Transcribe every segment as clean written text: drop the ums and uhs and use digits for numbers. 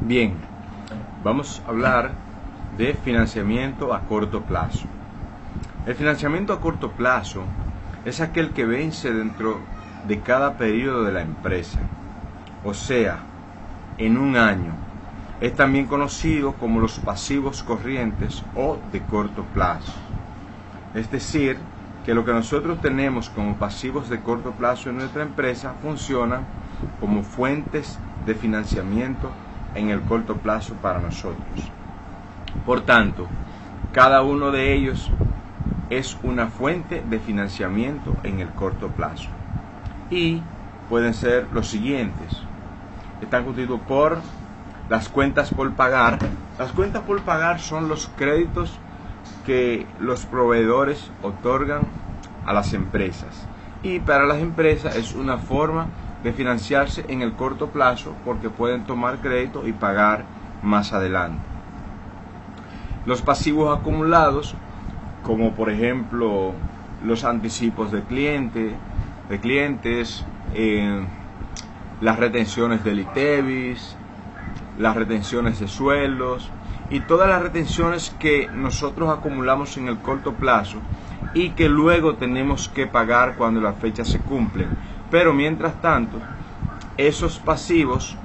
Bien, vamos a hablar de financiamiento a corto plazo. El financiamiento a corto plazo es aquel que vence dentro de cada periodo de la empresa, o sea, en un año. Es también conocido como los pasivos corrientes o de corto plazo. Es decir, que lo que nosotros tenemos como pasivos de corto plazo en nuestra empresa funcionan como fuentes de financiamiento en el corto plazo para nosotros. Por tanto, cada uno de ellos es una fuente de financiamiento en el corto plazo. Y pueden ser los siguientes. Están constituidos por las cuentas por pagar. Las cuentas por pagar son los créditos que los proveedores otorgan a las empresas. Y para las empresas es una forma de financiarse en el corto plazo porque pueden tomar crédito y pagar más adelante. Los pasivos acumulados, como por ejemplo los anticipos de clientes, las retenciones del ITEVIS, las retenciones de sueldos y todas las retenciones que nosotros acumulamos en el corto plazo y que luego tenemos que pagar cuando las fechas se cumplen. Pero mientras tanto, esos pasivos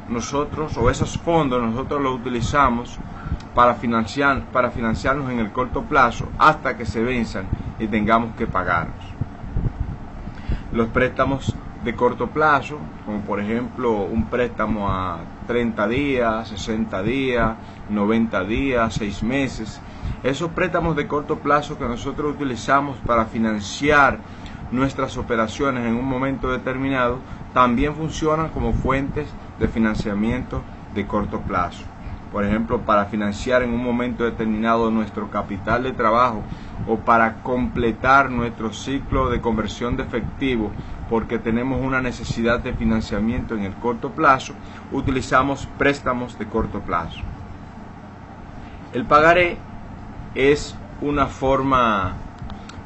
esos fondos nosotros los utilizamos para financiarnos en el corto plazo hasta que se venzan y tengamos que pagarlos. Los préstamos de corto plazo, como por ejemplo un préstamo a 30 días, 60 días, 90 días, 6 meses. Esos préstamos de corto plazo que nosotros utilizamos para financiar nuestras operaciones en un momento determinado, también funcionan como fuentes de financiamiento de corto plazo. Por ejemplo, para financiar en un momento determinado nuestro capital de trabajo o para completar nuestro ciclo de conversión de efectivo porque tenemos una necesidad de financiamiento en el corto plazo, utilizamos préstamos de corto plazo. El pagaré es una forma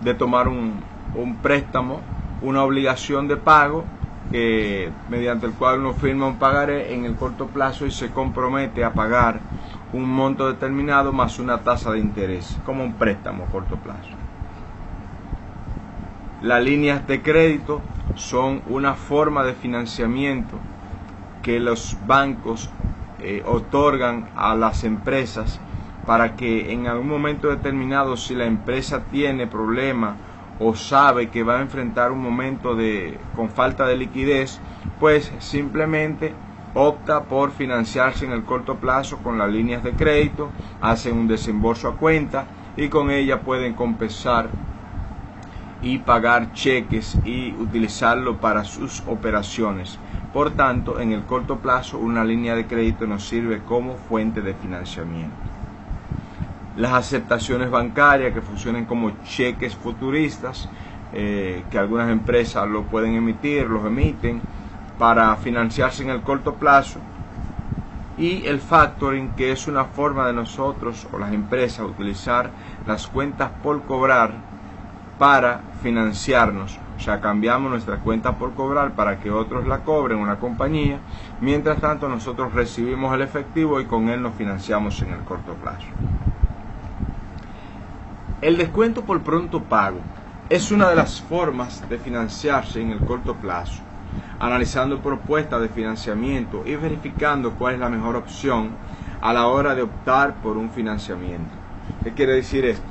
de tomar un préstamo, una obligación de pago mediante el cual uno firma un pagaré en el corto plazo y se compromete a pagar un monto determinado más una tasa de interés, como un préstamo a corto plazo. Las líneas de crédito son una forma de financiamiento que los bancos otorgan a las empresas para que en algún momento determinado, si la empresa tiene problemas o sabe que va a enfrentar un momento con falta de liquidez, pues simplemente opta por financiarse en el corto plazo con las líneas de crédito, hacen un desembolso a cuenta y con ella pueden compensar y pagar cheques y utilizarlo para sus operaciones. Por tanto, en el corto plazo una línea de crédito nos sirve como fuente de financiamiento. Las aceptaciones bancarias que funcionan como cheques futuristas, que algunas empresas lo pueden emitir, los emiten para financiarse en el corto plazo. Y el factoring, que es una forma de nosotros o las empresas utilizar las cuentas por cobrar para financiarnos. O sea, cambiamos nuestra cuenta por cobrar para que otros la cobren, una compañía. Mientras tanto, nosotros recibimos el efectivo y con él nos financiamos en el corto plazo. El descuento por pronto pago es una de las formas de financiarse en el corto plazo, analizando propuestas de financiamiento y verificando cuál es la mejor opción a la hora de optar por un financiamiento. ¿Qué quiere decir esto?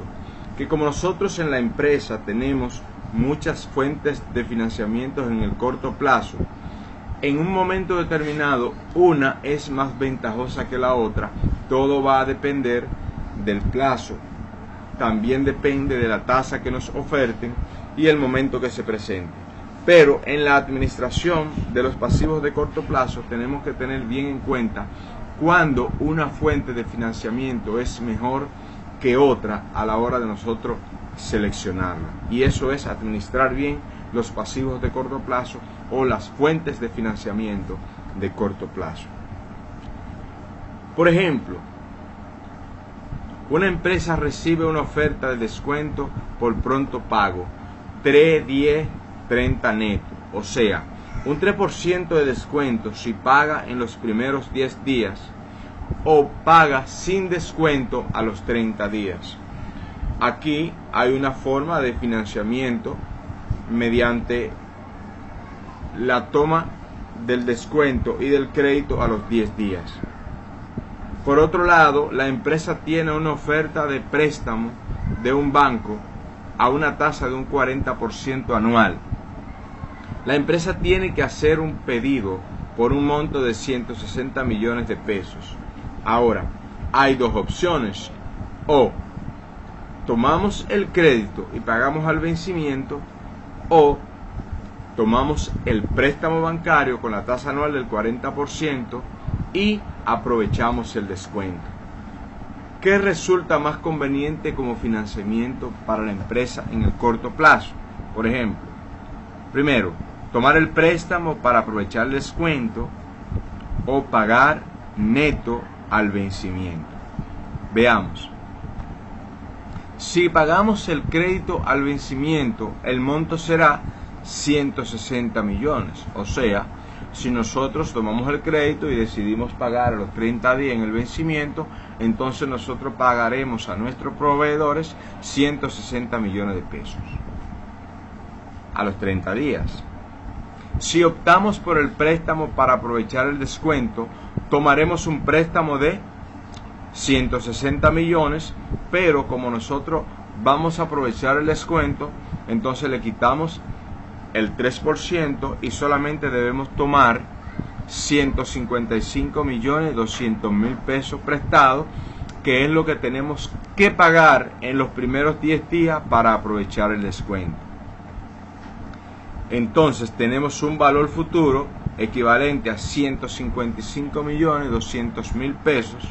Que como nosotros en la empresa tenemos muchas fuentes de financiamiento en el corto plazo, en un momento determinado una es más ventajosa que la otra. Todo va a depender del plazo. También depende de la tasa que nos oferten y el momento que se presente. Pero en la administración de los pasivos de corto plazo tenemos que tener bien en cuenta cuándo una fuente de financiamiento es mejor que otra a la hora de nosotros seleccionarla. Y eso es administrar bien los pasivos de corto plazo o las fuentes de financiamiento de corto plazo. Por ejemplo, una empresa recibe una oferta de descuento por pronto pago 3, 10, 30 neto, o sea, un 3% de descuento si paga en los primeros 10 días o paga sin descuento a los 30 días. Aquí hay una forma de financiamiento mediante la toma del descuento y del crédito a los 10 días. Por otro lado, la empresa tiene una oferta de préstamo de un banco a una tasa de un 40% anual. La empresa tiene que hacer un pedido por un monto de 160 millones de pesos. Ahora, hay dos opciones: o tomamos el crédito y pagamos al vencimiento, o tomamos el préstamo bancario con la tasa anual del 40% y aprovechamos el descuento. ¿Qué resulta más conveniente como financiamiento para la empresa en el corto plazo? Por ejemplo, primero, tomar el préstamo para aprovechar el descuento o pagar neto al vencimiento. Veamos. Si pagamos el crédito al vencimiento, el monto será 160 millones. O sea, si nosotros tomamos el crédito y decidimos pagar a los 30 días en el vencimiento, entonces nosotros pagaremos a nuestros proveedores 160 millones de pesos a los 30 días. Si optamos por el préstamo para aprovechar el descuento, tomaremos un préstamo de 160 millones, pero como nosotros vamos a aprovechar el descuento, entonces le quitamos el 3% y solamente debemos tomar 155.200.000 pesos prestados, que es lo que tenemos que pagar en los primeros 10 días para aprovechar el descuento. Entonces tenemos un valor futuro equivalente a 155.200.000 pesos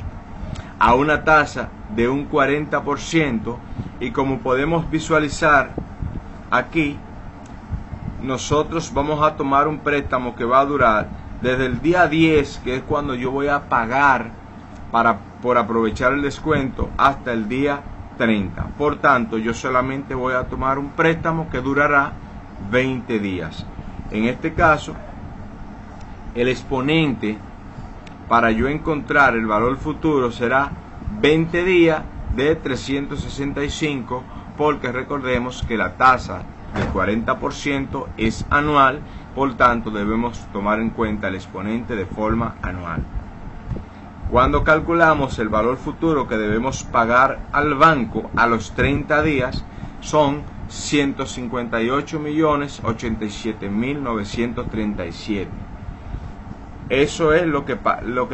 a una tasa de un 40%, y como podemos visualizar aquí, nosotros vamos a tomar un préstamo que va a durar desde el día 10, que es cuando yo voy a pagar por aprovechar el descuento, hasta el día 30. Por tanto, yo solamente voy a tomar un préstamo que durará 20 días. En este caso, el exponente para yo encontrar el valor futuro será 20 días de 365, porque recordemos que la tasa del 40% es anual, por tanto debemos tomar en cuenta el exponente de forma anual. Cuando calculamos el valor futuro que debemos pagar al banco a los 30 días, son 158.087.937. Eso es lo que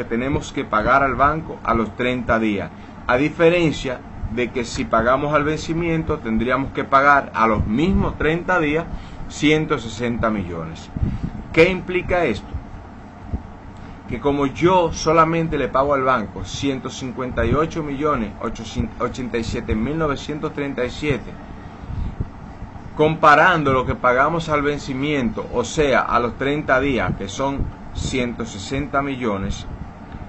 tenemos que pagar al banco a los 30 días. A diferencia de que si pagamos al vencimiento, tendríamos que pagar a los mismos 30 días 160 millones. ¿Qué implica esto? Que como yo solamente le pago al banco 158.087.937, comparando lo que pagamos al vencimiento, o sea, a los 30 días, que son 160 millones,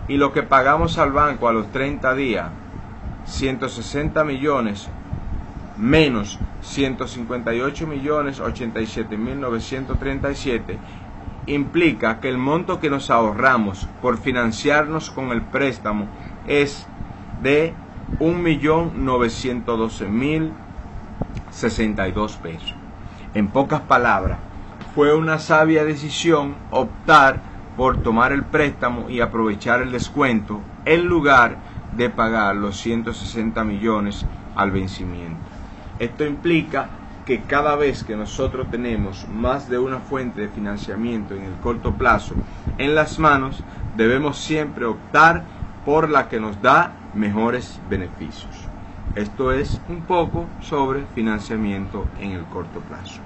y lo que pagamos al banco a los 30 días, 160 millones menos 158.087.937, implica que el monto que nos ahorramos por financiarnos con el préstamo es de 1.912.062 pesos. En pocas palabras, fue una sabia decisión optar por tomar el préstamo y aprovechar el descuento en lugar de pagar los 160 millones al vencimiento. Esto implica que cada vez que nosotros tenemos más de una fuente de financiamiento en el corto plazo en las manos, debemos siempre optar por la que nos da mejores beneficios. Esto es un poco sobre financiamiento en el corto plazo.